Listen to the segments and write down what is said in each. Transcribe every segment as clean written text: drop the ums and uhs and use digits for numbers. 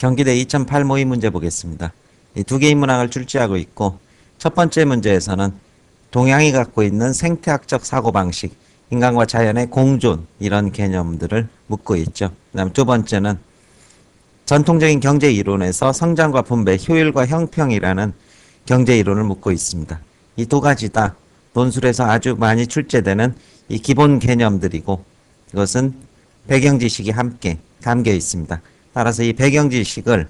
경기대 2008 모의 문제 보겠습니다. 이 두 개의 문항을 출제하고 있고, 첫 번째 문제에서는 동양이 갖고 있는 생태학적 사고방식, 인간과 자연의 공존, 이런 개념들을 묻고 있죠. 그 다음 두 번째는 전통적인 경제 이론에서 성장과 분배, 효율과 형평이라는 경제 이론을 묻고 있습니다. 이 두 가지 다 논술에서 아주 많이 출제되는 이 기본 개념들이고, 이것은 배경 지식이 함께 담겨 있습니다. 따라서 이 배경 지식을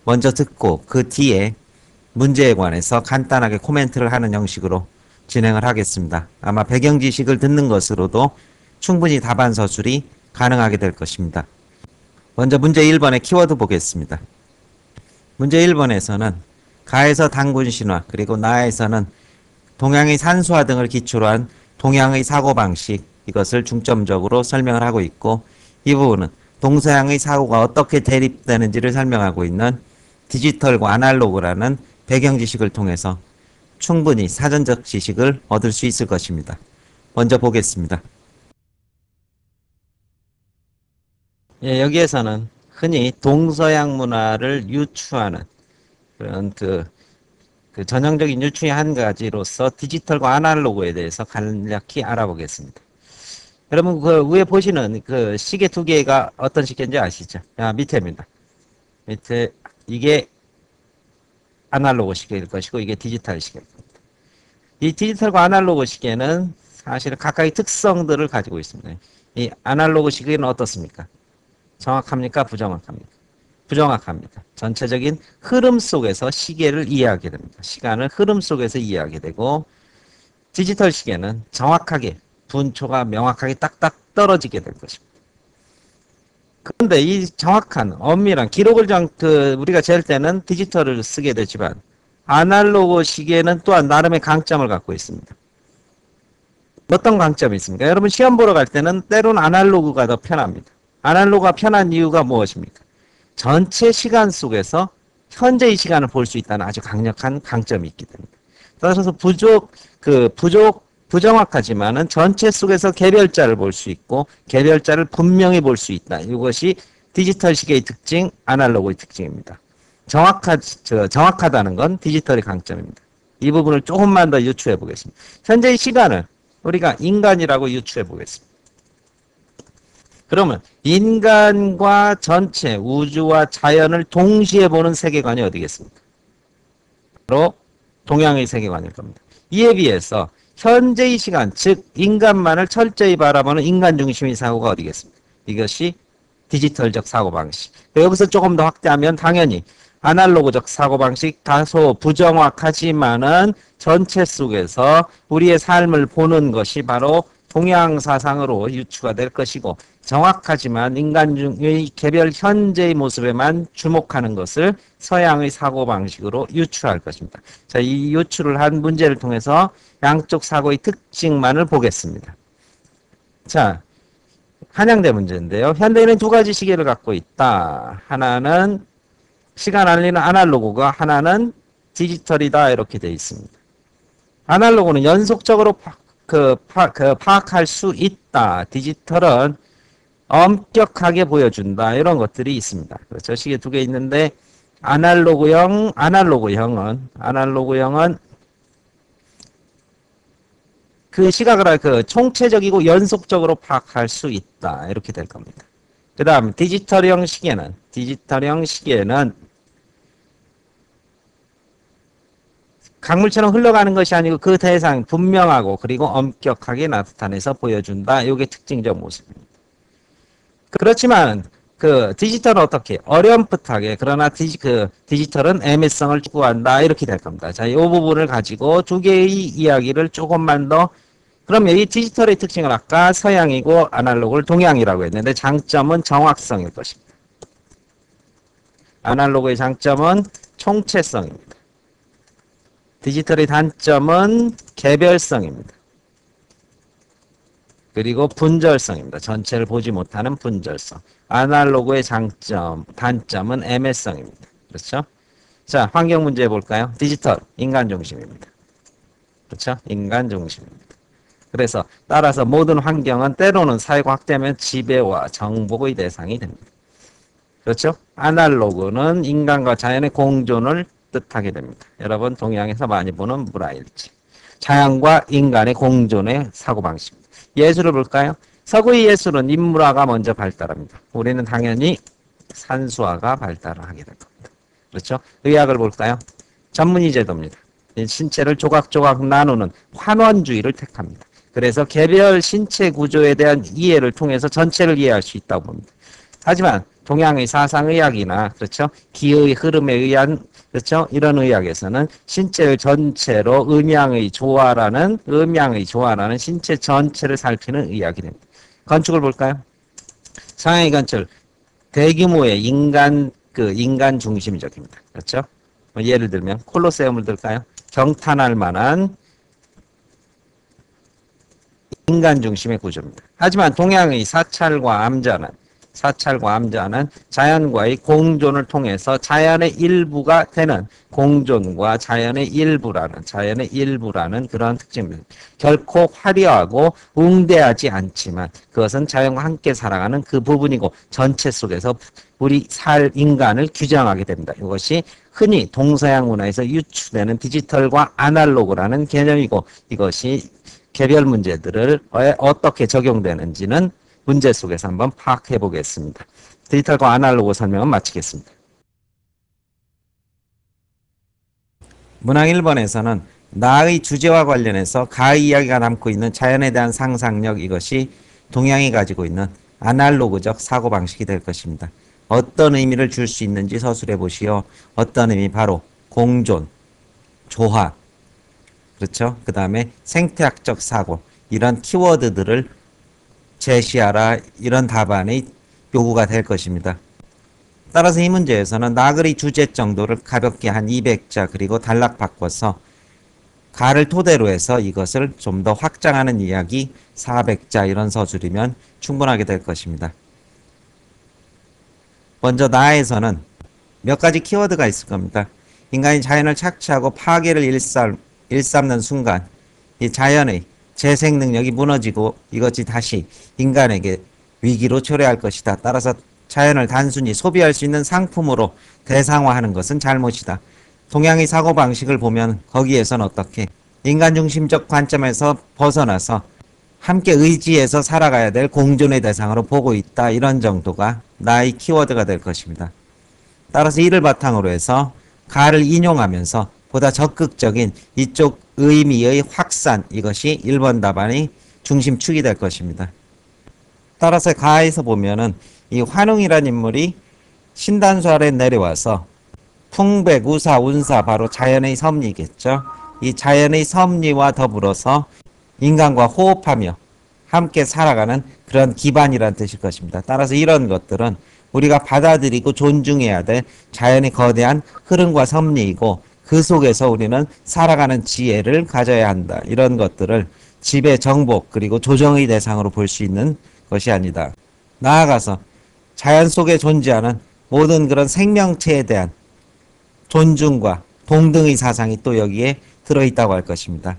먼저 듣고 그 뒤에 문제에 관해서 간단하게 코멘트를 하는 형식으로 진행을 하겠습니다. 아마 배경 지식을 듣는 것으로도 충분히 답안 서술이 가능하게 될 것입니다. 먼저 문제 1번의 키워드 보겠습니다. 문제 1번에서는 가에서 단군 신화, 그리고 나에서는 동양의 산수화 등을 기초로 한 동양의 사고방식, 이것을 중점적으로 설명을 하고 있고, 이 부분은 동서양의 사고가 어떻게 대립되는지를 설명하고 있는 디지털과 아날로그라는 배경 지식을 통해서 충분히 사전적 지식을 얻을 수 있을 것입니다. 먼저 보겠습니다. 예, 여기에서는 흔히 동서양 문화를 유추하는 그런 그 전형적인 유추의 한 가지로서 디지털과 아날로그에 대해서 간략히 알아보겠습니다. 여러분 그 위에 보시는 그 시계 두 개가 어떤 시계인지 아시죠? 밑에입니다. 밑에 이게 아날로그 시계일 것이고 이게 디지털 시계일 겁니다. 이 디지털과 아날로그 시계는 사실 각각의 특성들을 가지고 있습니다. 이 아날로그 시계는 어떻습니까? 정확합니까? 부정확합니까? 부정확합니다. 전체적인 흐름 속에서 시계를 이해하게 됩니다. 시간을 흐름 속에서 이해하게 되고, 디지털 시계는 정확하게 분초가 명확하게 딱딱 떨어지게 될 것입니다. 그런데 이 정확한 엄밀한 기록을 우리가 잴 때는 디지털을 쓰게 되지만 아날로그 시계는 또한 나름의 강점을 갖고 있습니다. 어떤 강점이 있습니까? 여러분 시험 보러 갈 때는 때로는 아날로그가 더 편합니다. 아날로그가 편한 이유가 무엇입니까? 전체 시간 속에서 현재의 시간을 볼 수 있다는 아주 강력한 강점이 있기 때문에. 따라서 부정확하지만은 전체 속에서 개별자를 볼 수 있고 개별자를 분명히 볼 수 있다. 이것이 디지털 시계의 특징, 아날로그의 특징입니다. 정확하다는 건 디지털의 강점입니다. 이 부분을 조금만 더 유추해 보겠습니다. 현재의 시간을 우리가 인간이라고 유추해 보겠습니다. 그러면 인간과 전체 우주와 자연을 동시에 보는 세계관이 어디겠습니까? 바로 동양의 세계관일 겁니다. 이에 비해서 현재의 시간, 즉 인간만을 철저히 바라보는 인간 중심의 사고가 어디겠습니까? 이것이 디지털적 사고방식. 여기서 조금 더 확대하면 당연히 아날로그적 사고방식, 다소 부정확하지만은 전체 속에서 우리의 삶을 보는 것이 바로 동양 사상으로 유추가 될 것이고, 정확하지만 인간 중의 개별 현재의 모습에만 주목하는 것을 서양의 사고방식으로 유추할 것입니다. 자, 이 유추를 한 문제를 통해서 양쪽 사고의 특징만을 보겠습니다. 자, 한양대 문제인데요. 현대인은 두 가지 시계를 갖고 있다. 하나는 시간 알리는 아날로그가, 하나는 디지털이다. 이렇게 되어 있습니다. 아날로그는 연속적으로 파악할 수 있다. 디지털은 엄격하게 보여준다. 이런 것들이 있습니다. 그렇죠. 시계 두 개 있는데 아날로그형은 그 시각을 총체적이고 연속적으로 파악할 수 있다. 이렇게 될 겁니다. 그 다음 디지털형 시계는 강물처럼 흘러가는 것이 아니고 그 대상 분명하고 그리고 엄격하게 나타내서 보여준다. 이게 특징적 모습입니다. 그렇지만 디지털은 어떻게? 어렴풋하게, 그러나 디지털은 애매성을 추구한다. 이렇게 될 겁니다. 자, 이 부분을 가지고 두 개의 이야기를 조금만 더. 그러면 이 디지털의 특징은 아까 서양이고 아날로그를 동양이라고 했는데 장점은 정확성일 것입니다. 아날로그의 장점은 총체성입니다. 디지털의 단점은 개별성입니다. 그리고 분절성입니다. 전체를 보지 못하는 분절성. 아날로그의 단점은 애매성입니다. 그렇죠? 자, 환경 문제 볼까요? 디지털, 인간 중심입니다. 그렇죠? 인간 중심입니다. 그래서 따라서 모든 환경은 때로는 사회가 확대하면 지배와 정복의 대상이 됩니다. 그렇죠? 아날로그는 인간과 자연의 공존을 뜻하게 됩니다. 여러분 동양에서 많이 보는 물화일지. 자연과 인간의 공존의 사고방식입니다. 예술을 볼까요? 서구의 예술은 인물화가 먼저 발달합니다. 우리는 당연히 산수화가 발달을 하게 될 겁니다. 그렇죠? 의학을 볼까요? 전문의 제도입니다. 신체를 조각조각 나누는 환원주의를 택합니다. 그래서 개별 신체 구조에 대한 이해를 통해서 전체를 이해할 수 있다고 봅니다. 하지만 동양의 사상의학이나 그렇죠? 기의 흐름에 의한 그렇죠? 이런 의학에서는 신체를 전체로 음양의 조화라는 신체 전체를 살피는 의학이 됩니다. 건축을 볼까요? 서양의 건축 대규모의 인간 중심적입니다. 그렇죠? 예를 들면 콜로세움을 들까요? 경탄할 만한 인간 중심의 구조입니다. 하지만 동양의 사찰과 암자는 자연과의 공존을 통해서 자연의 일부가 되는 공존과 자연의 일부라는 그런 특징입니다. 결코 화려하고 웅대하지 않지만 그것은 자연과 함께 살아가는 그 부분이고 전체 속에서 우리 인간을 규정하게 됩니다. 이것이 흔히 동서양 문화에서 유추되는 디지털과 아날로그라는 개념이고 이것이 개별 문제들을 어떻게 적용되는지는 문제 속에서 한번 파악해 보겠습니다. 디지털과 아날로그 설명은 마치겠습니다. 문항 1번에서는 나의 주제와 관련해서 가의 이야기가 담고 있는 자연에 대한 상상력, 이것이 동양이 가지고 있는 아날로그적 사고방식이 될 것입니다. 어떤 의미를 줄 수 있는지 서술해 보시오. 어떤 의미? 바로 공존, 조화, 그렇죠? 그 다음에 생태학적 사고, 이런 키워드들을 제시하라, 이런 답안의 요구가 될 것입니다. 따라서 이 문제에서는 나그리 주제 정도를 가볍게 한 200자 그리고 단락 바꿔서 가를 토대로 해서 이것을 좀 더 확장하는 이야기 400자 이런 서술이면 충분하게 될 것입니다. 먼저 나에서는 몇 가지 키워드가 있을 겁니다. 인간이 자연을 착취하고 파괴를 일삼는 순간 이 자연의 재생 능력이 무너지고 이것이 다시 인간에게 위기로 초래할 것이다. 따라서 자연을 단순히 소비할 수 있는 상품으로 대상화하는 것은 잘못이다. 동양의 사고방식을 보면 거기에선 어떻게 인간 중심적 관점에서 벗어나서 함께 의지해서 살아가야 될 공존의 대상으로 보고 있다. 이런 정도가 나의 키워드가 될 것입니다. 따라서 이를 바탕으로 해서 가를 인용하면서 보다 적극적인 이쪽 의미의 확산, 이것이 1번 답안의 중심축이 될 것입니다. 따라서 가에서 보면은 이 환웅이라는 인물이 신단수 아래 내려와서 풍백, 우사, 운사, 바로 자연의 섭리겠죠. 이 자연의 섭리와 더불어서 인간과 호흡하며 함께 살아가는 그런 기반이라는 뜻일 것입니다. 따라서 이런 것들은 우리가 받아들이고 존중해야 될 자연의 거대한 흐름과 섭리이고 그 속에서 우리는 살아가는 지혜를 가져야 한다. 이런 것들을 지배, 정복, 그리고 조정의 대상으로 볼 수 있는 것이 아니다. 나아가서 자연 속에 존재하는 모든 그런 생명체에 대한 존중과 동등의 사상이 또 여기에 들어있다고 할 것입니다.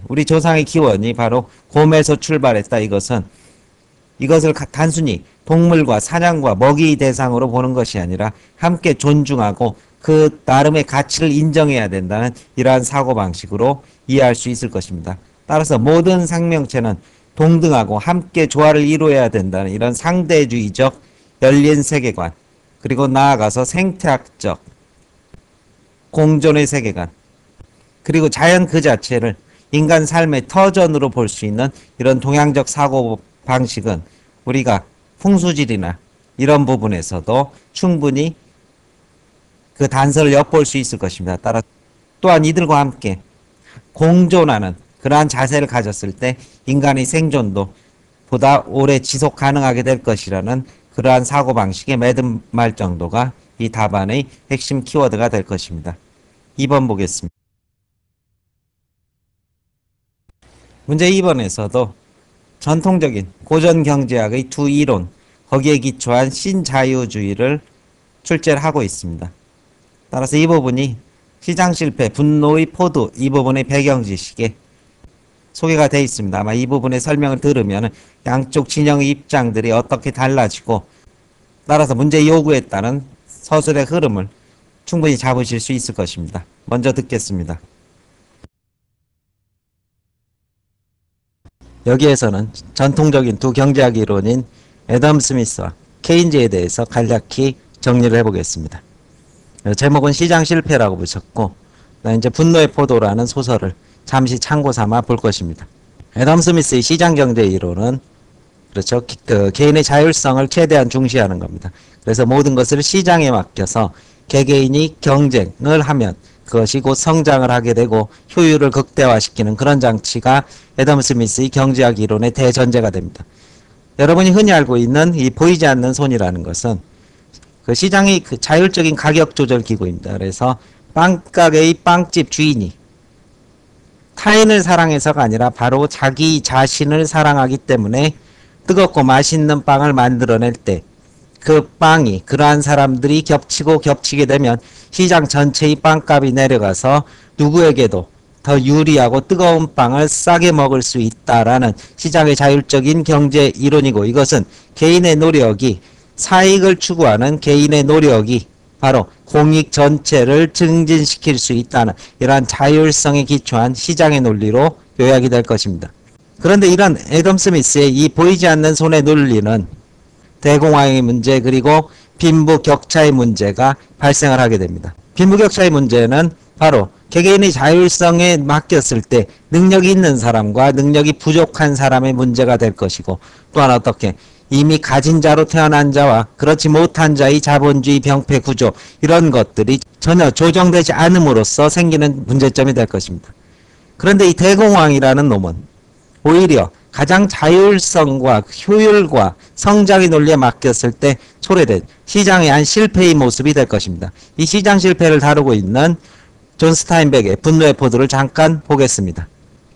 우리 조상의 기원이 바로 곰에서 출발했다. 이것을 단순히 동물과 사냥과 먹이 대상으로 보는 것이 아니라 함께 존중하고 그 나름의 가치를 인정해야 된다는 이러한 사고방식으로 이해할 수 있을 것입니다. 따라서 모든 생명체는 동등하고 함께 조화를 이루어야 된다는 이런 상대주의적 열린 세계관, 그리고 나아가서 생태학적 공존의 세계관, 그리고 자연 그 자체를 인간 삶의 터전으로 볼 수 있는 이런 동양적 사고방식은 우리가 풍수질이나 이런 부분에서도 충분히 그 단서를 엿볼 수 있을 것입니다. 따라 또한 이들과 함께 공존하는 그러한 자세를 가졌을 때 인간의 생존도 보다 오래 지속 가능하게 될 것이라는 그러한 사고방식에 매듭말 정도가 이 답안의 핵심 키워드가 될 것입니다. 2번 보겠습니다. 문제 2번에서도 전통적인 고전 경제학의 두 이론, 거기에 기초한 신자유주의를 출제를 하고 있습니다. 따라서 이 부분이 시장 실패, 분노의 포도, 이 부분의 배경 지식에 소개가 되어 있습니다. 아마 이 부분의 설명을 들으면 양쪽 진영의 입장들이 어떻게 달라지고 따라서 문제 요구에 따른 서술의 흐름을 충분히 잡으실 수 있을 것입니다. 먼저 듣겠습니다. 여기에서는 전통적인 두 경제학 이론인 애덤 스미스와 케인즈에 대해서 간략히 정리를 해보겠습니다. 제목은 시장 실패라고 붙였고, 이제 분노의 포도라는 소설을 잠시 참고 삼아 볼 것입니다. 애덤 스미스의 시장 경제 이론은 그렇죠. 개인의 자율성을 최대한 중시하는 겁니다. 그래서 모든 것을 시장에 맡겨서 개개인이 경쟁을 하면 그것이 곧 성장을 하게 되고 효율을 극대화시키는 그런 장치가 애덤 스미스의 경제학 이론의 대전제가 됩니다. 여러분이 흔히 알고 있는 이 보이지 않는 손이라는 것은 그 시장의 그 자율적인 가격 조절 기구입니다. 그래서 빵가게의 빵집 주인이 타인을 사랑해서가 아니라 바로 자기 자신을 사랑하기 때문에 뜨겁고 맛있는 빵을 만들어낼 때 그 빵이 그러한 사람들이 겹치고 겹치게 되면 시장 전체의 빵값이 내려가서 누구에게도 더 유리하고 뜨거운 빵을 싸게 먹을 수 있다라는 시장의 자율적인 경제 이론이고, 이것은 개인의 노력이 사익을 추구하는 개인의 노력이 바로 공익 전체를 증진시킬 수 있다는 이러한 자율성에 기초한 시장의 논리로 요약이 될 것입니다. 그런데 이런 애덤 스미스의 이 보이지 않는 손의 논리는 대공황의 문제 그리고 빈부격차의 문제가 발생을 하게 됩니다. 빈부격차의 문제는 바로 개개인의 자율성에 맡겼을 때 능력이 있는 사람과 능력이 부족한 사람의 문제가 될 것이고, 또한 어떻게 이미 가진 자로 태어난 자와 그렇지 못한 자의 자본주의 병폐 구조, 이런 것들이 전혀 조정되지 않음으로써 생기는 문제점이 될 것입니다. 그런데 이 대공황이라는 놈은 오히려 가장 자율성과 효율과 성장의 논리에 맡겼을 때 초래된 시장의 한 실패의 모습이 될 것입니다. 이 시장 실패를 다루고 있는 존 스타인백의 분노의 포도를 잠깐 보겠습니다.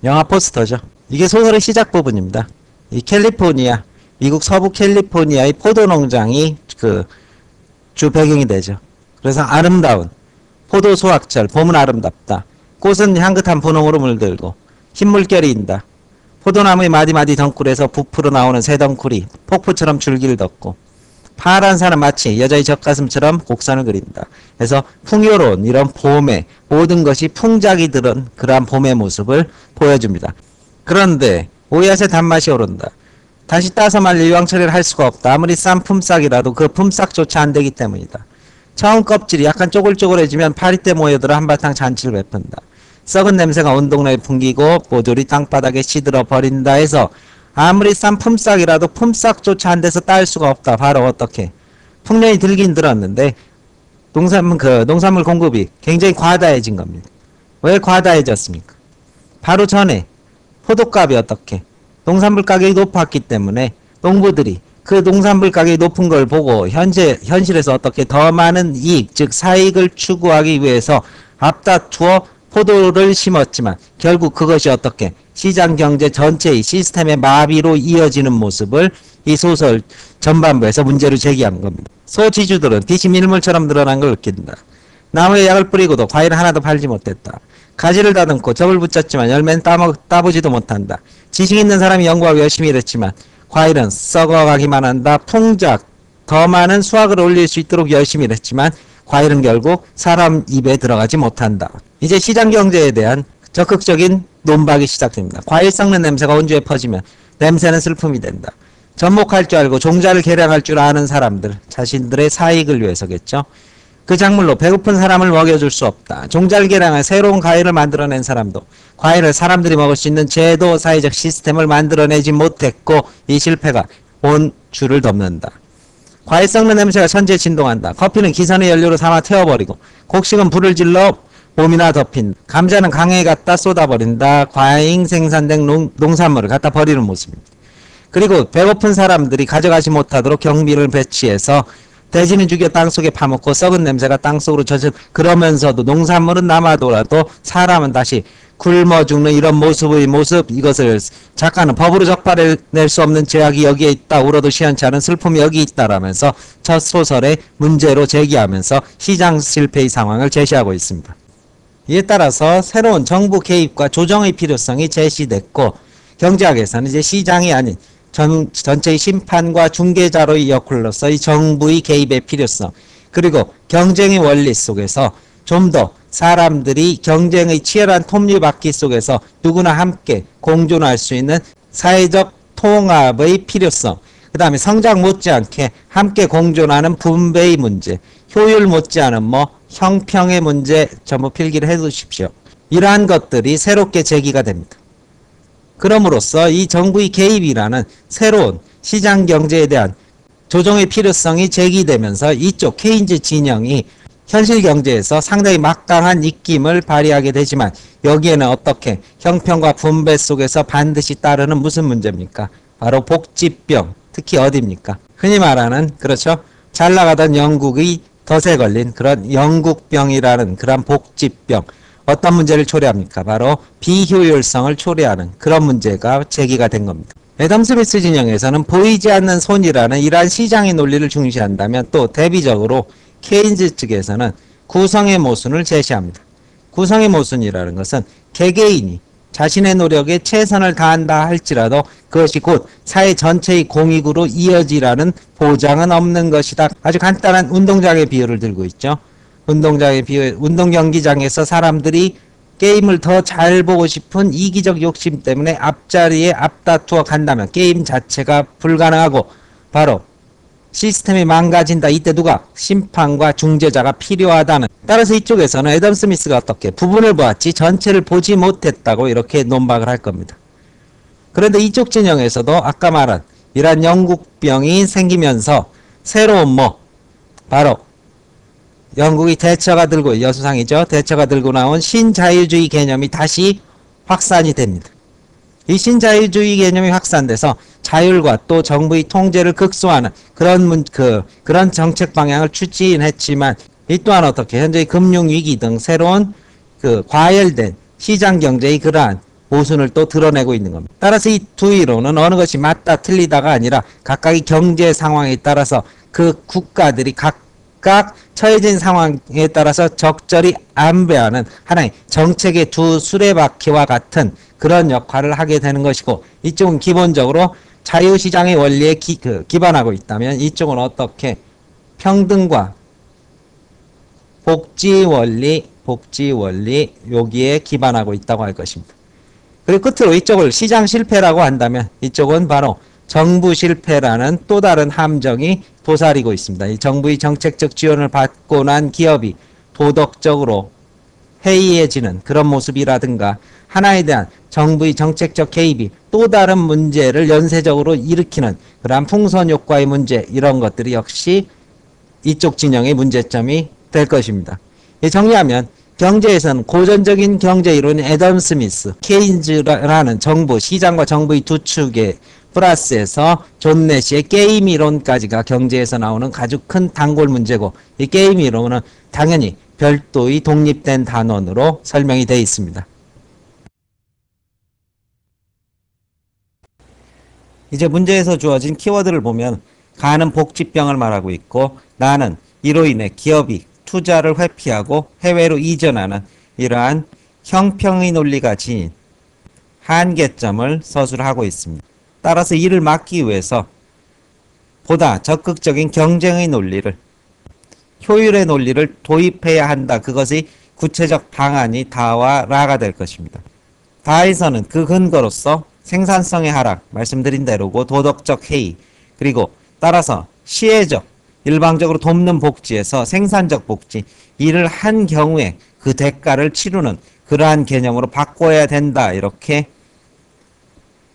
영화 포스터죠. 이게 소설의 시작 부분입니다. 이 캘리포니아, 미국 서부 캘리포니아의 포도 농장이 그 주 배경이 되죠. 그래서 아름다운 포도 수확철, 봄은 아름답다. 꽃은 향긋한 분홍으로 물들고 흰물결이 인다. 포도나무의 마디마디 덩굴에서 부풀어 나오는 새 덩굴이 폭포처럼 줄기를 덮고 파란 산은 마치 여자의 젖가슴처럼 곡선을 그린다. 그래서 풍요로운 이런 봄의 모든 것이 풍작이 들은 그러한 봄의 모습을 보여줍니다. 그런데 오얏의 단맛이 오른다. 다시 따서 말릴 유황 처리를 할 수가 없다. 아무리 싼 품삯이라도 그 품삯조차 안 되기 때문이다. 처음 껍질이 약간 쪼글쪼글해지면 파리떼 모여들어 한바탕 잔치를 베푼다. 썩은 냄새가 온 동네에 풍기고 모조리 땅바닥에 시들어 버린다 해서 아무리 싼 품삯이라도 품삯조차 안 돼서 딸 수가 없다. 바로 어떻게? 풍년이 들긴 들었는데 농산물 공급이 굉장히 과다해진 겁니다. 왜 과다해졌습니까? 바로 전에 포도값이 어떻게? 농산물 가격이 높았기 때문에 농부들이 그 농산물 가격이 높은 걸 보고 현실에서 어떻게 더 많은 이익, 즉 사익을 추구하기 위해서 앞다투어 포도를 심었지만 결국 그것이 어떻게 시장 경제 전체의 시스템의 마비로 이어지는 모습을 이 소설 전반부에서 문제로 제기한 겁니다. 소지주들은 빛이 밀물처럼 늘어난 걸 느낀다. 나무에 약을 뿌리고도 과일을 하나도 팔지 못했다. 가지를 다듬고 접을 붙였지만 열매는 따보지도 못한다. 지식 있는 사람이 연구하고 열심히 일했지만 과일은 썩어가기만 한다. 풍작, 더 많은 수확을 올릴 수 있도록 열심히 일했지만 과일은 결국 사람 입에 들어가지 못한다. 이제 시장 경제에 대한 적극적인 논박이 시작됩니다. 과일 썩는 냄새가 온주에 퍼지면 냄새는 슬픔이 된다. 접목할 줄 알고 종자를 개량할 줄 아는 사람들, 자신들의 사익을 위해서겠죠. 그 작물로 배고픈 사람을 먹여줄 수 없다. 종자를 개량해 새로운 과일을 만들어낸 사람도 과일을 사람들이 먹을 수 있는 제도 사회적 시스템을 만들어내지 못했고 이 실패가 온 주를 덮는다. 과일 썩는 냄새가 천지에 진동한다. 커피는 기선의 연료로 삼아 태워버리고 곡식은 불을 질러 몸이나 덮인 감자는 강에 갖다 쏟아버린다. 과잉 생산된 농산물을 갖다 버리는 모습입니다. 그리고 배고픈 사람들이 가져가지 못하도록 경비를 배치해서 돼지는 죽여 땅속에 파묻고 썩은 냄새가 땅속으로 젖은 그러면서도 농산물은 남아도라도 사람은 다시 굶어 죽는 이런 모습의 모습, 이것을 작가는 법으로 적발해낼 수 없는 죄악이 여기에 있다. 울어도 시원치 않은 슬픔이 여기 있다라면서 첫 소설의 문제로 제기하면서 시장 실패의 상황을 제시하고 있습니다. 이에 따라서 새로운 정부 개입과 조정의 필요성이 제시됐고 경제학에서는 이제 시장이 아닌 전체의 심판과 중개자로의 역할로서 이 정부의 개입의 필요성, 그리고 경쟁의 원리 속에서 좀 더 사람들이 경쟁의 치열한 톱니바퀴 속에서 누구나 함께 공존할 수 있는 사회적 통합의 필요성, 그 다음에 성장 못지않게 함께 공존하는 분배의 문제, 효율 못지않은 형평의 문제 전부 필기를 해두십시오. 이러한 것들이 새롭게 제기가 됩니다. 그럼으로써 이 정부의 개입이라는 새로운 시장 경제에 대한 조정의 필요성이 제기되면서 이쪽 케인즈 진영이 현실 경제에서 상당히 막강한 입김을 발휘하게 되지만, 여기에는 어떻게 형평과 분배 속에서 반드시 따르는 무슨 문제입니까? 바로 복지병, 특히 어디입니까? 흔히 말하는, 그렇죠, 잘 나가던 영국의 덫에 걸린 그런 영국병이라는 그런 복지병, 어떤 문제를 초래합니까? 바로 비효율성을 초래하는 그런 문제가 제기가 된 겁니다. 애덤 스미스 진영에서는 보이지 않는 손이라는 이러한 시장의 논리를 중시한다면, 또 대비적으로 케인즈 측에서는 구성의 모순을 제시합니다. 구성의 모순이라는 것은 개개인이 자신의 노력에 최선을 다한다 할지라도 그것이 곧 사회 전체의 공익으로 이어지라는 보장은 없는 것이다. 아주 간단한 운동장의 비유를 들고 있죠. 운동장의 비유, 운동 경기장에서 사람들이 게임을 더 잘 보고 싶은 이기적 욕심 때문에 앞자리에 앞다투어 간다면 게임 자체가 불가능하고 바로 시스템이 망가진다. 이때 누가? 심판과 중재자가 필요하다는. 따라서 이쪽에서는 애덤 스미스가 어떻게 부분을 보았지 전체를 보지 못했다고 이렇게 논박을 할 겁니다. 그런데 이쪽 진영에서도 아까 말한 이러한 영국병이 생기면서 새로운 바로 영국이 대처가 들고, 여수상이죠, 대처가 들고 나온 신자유주의 개념이 다시 확산이 됩니다. 이 신자유주의 개념이 확산돼서 자율과 또 정부의 통제를 극소화하는 그런 정책 방향을 추진했지만, 이 또한 어떻게 현재의 금융위기 등 새로운 과열된 시장 경제의 그러한 모순을 또 드러내고 있는 겁니다. 따라서 이 두 이론은 어느 것이 맞다 틀리다가 아니라 각각의 경제 상황에 따라서 그 국가들이 각각 처해진 상황에 따라서 적절히 안배하는 하나의 정책의 두 수레바퀴와 같은 그런 역할을 하게 되는 것이고, 이쪽은 기본적으로 자유시장의 원리에 기반하고 있다면, 이쪽은 어떻게 평등과 복지원리 여기에 기반하고 있다고 할 것입니다. 그리고 끝으로 이쪽을 시장 실패라고 한다면, 이쪽은 바로 정부 실패라는 또 다른 함정이 도사리고 있습니다. 이 정부의 정책적 지원을 받고 난 기업이 도덕적으로 해이해지는 그런 모습이라든가, 하나에 대한 정부의 정책적 개입이 또 다른 문제를 연쇄적으로 일으키는 그러한 풍선 효과의 문제, 이런 것들이 역시 이쪽 진영의 문제점이 될 것입니다. 정리하면 경제에서는 고전적인 경제 이론인 애덤 스미스, 케인즈라는 정부, 시장과 정부의 두 축에 플러스해서 존 내시의 게임 이론까지가 경제에서 나오는 아주 큰 단골 문제고, 이 게임 이론은 당연히 별도의 독립된 단원으로 설명이 되어 있습니다. 이제 문제에서 주어진 키워드를 보면 가는 복지병을 말하고 있고, 나는 이로 인해 기업이 투자를 회피하고 해외로 이전하는 이러한 형평의 논리가 지닌 한계점을 서술하고 있습니다. 따라서 이를 막기 위해서 보다 적극적인 경쟁의 논리를, 효율의 논리를 도입해야 한다. 그것의 구체적 방안이 다와 라가 될 것입니다. 다에서는 그 근거로서 생산성의 하락, 말씀드린 대로고, 도덕적 해이, 그리고 따라서 시혜적, 일방적으로 돕는 복지에서 생산적 복지, 일을 한 경우에 그 대가를 치르는 그러한 개념으로 바꿔야 된다. 이렇게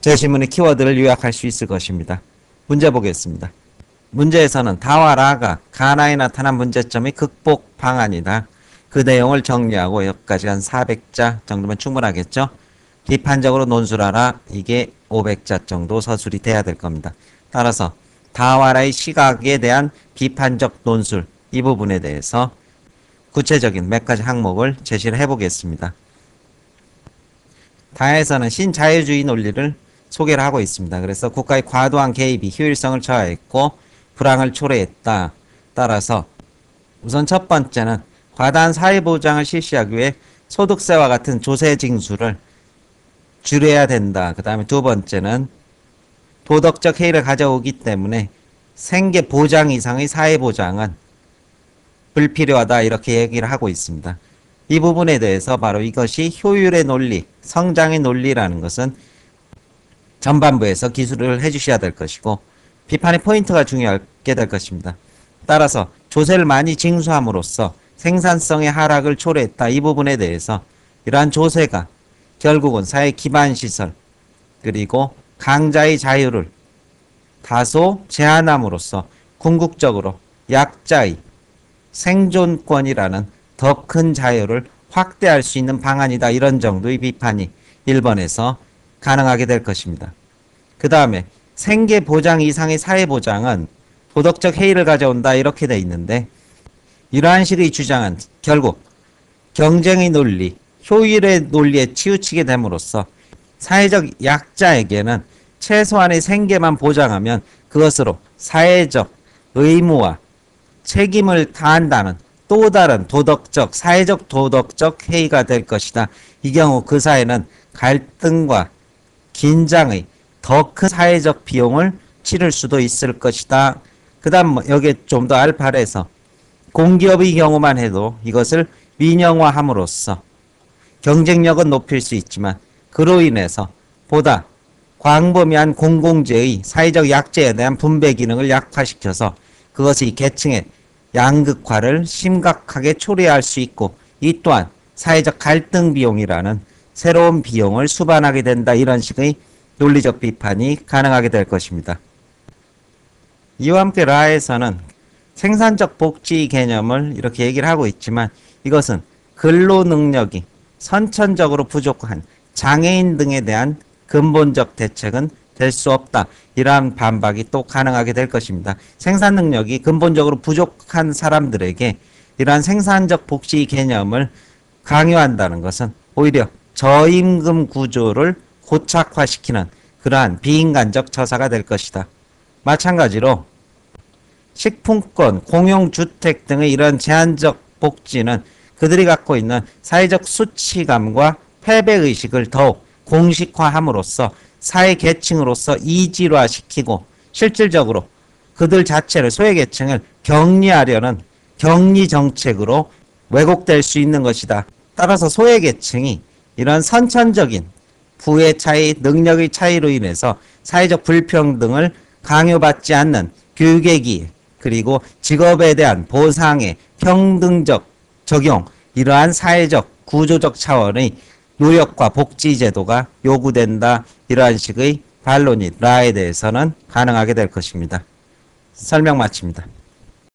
제시문의 키워드를 요약할 수 있을 것입니다. 문제 보겠습니다. 문제에서는 다와 라가 가나에 나타난 문제점의 극복 방안이다. 그 내용을 정리하고 여기까지 한 400자 정도면 충분하겠죠. 비판적으로 논술하라. 이게 500자 정도 서술이 돼야 될 겁니다. 따라서 다와 라의 시각에 대한 비판적 논술, 이 부분에 대해서 구체적인 몇 가지 항목을 제시를 해보겠습니다. 다에서는 신자유주의 논리를 소개를 하고 있습니다. 그래서 국가의 과도한 개입이 효율성을 저하했고 불황을 초래했다. 따라서 우선 첫 번째는 과다한 사회보장을 실시하기 위해 소득세와 같은 조세 징수를 줄여야 된다. 그 다음에 두 번째는 도덕적 해이를 가져오기 때문에 생계 보장 이상의 사회 보장은 불필요하다 이렇게 얘기를 하고 있습니다. 이 부분에 대해서 바로 이것이 효율의 논리, 성장의 논리라는 것은 전반부에서 기술을 해주셔야 될 것이고 비판의 포인트가 중요하게 될 것입니다. 따라서 조세를 많이 징수함으로써 생산성의 하락을 초래했다. 이 부분에 대해서 이러한 조세가 결국은 사회 기반 시설 그리고 강자의 자유를 다소 제한함으로써 궁극적으로 약자의 생존권이라는 더 큰 자유를 확대할 수 있는 방안이다. 이런 정도의 비판이 1번에서 가능하게 될 것입니다. 그 다음에 생계 보장 이상의 사회 보장은 도덕적 해이를 가져온다 이렇게 돼 있는데 이러한 식의 주장은 결국 경쟁의 논리, 효율의 논리에 치우치게 됨으로써 사회적 약자에게는 최소한의 생계만 보장하면 그것으로 사회적 의무와 책임을 다한다는 또 다른 도덕적, 사회적 도덕적 해이가 될 것이다. 이 경우 그 사회는 갈등과 긴장의 더 큰 사회적 비용을 치를 수도 있을 것이다. 그 다음 여기에 좀 더 알파해서 공기업의 경우만 해도 이것을 민영화함으로써 경쟁력은 높일 수 있지만 그로 인해서 보다 광범위한 공공재의 사회적 약재에 대한 분배 기능을 약화시켜서 그것이 계층의 양극화를 심각하게 초래할 수 있고 이 또한 사회적 갈등 비용이라는 새로운 비용을 수반하게 된다. 이런 식의 논리적 비판이 가능하게 될 것입니다. 이와 함께 라에서는 생산적 복지 개념을 이렇게 얘기를 하고 있지만 이것은 근로 능력이 선천적으로 부족한 장애인 등에 대한 근본적 대책은 될 수 없다. 이러한 반박이 또 가능하게 될 것입니다. 생산 능력이 근본적으로 부족한 사람들에게 이러한 생산적 복지 개념을 강요한다는 것은 오히려 저임금 구조를 고착화시키는 그러한 비인간적 처사가 될 것이다. 마찬가지로 식품권, 공용주택 등의 이런 제한적 복지는 그들이 갖고 있는 사회적 수치감과 패배의식을 더욱 공식화함으로써 사회 계층으로서 이질화시키고 실질적으로 그들 자체를 소외계층을 격리하려는 격리정책으로 왜곡될 수 있는 것이다. 따라서 소외계층이 이런 선천적인 부의 차이, 능력의 차이로 인해서 사회적 불평등을 강요받지 않는 교육의 기회 그리고 직업에 대한 보상의 평등적 적용 이러한 사회적 구조적 차원의 노력과 복지 제도가 요구된다. 이러한 식의 반론이 라에 대해서는 가능하게 될 것입니다. 설명 마칩니다.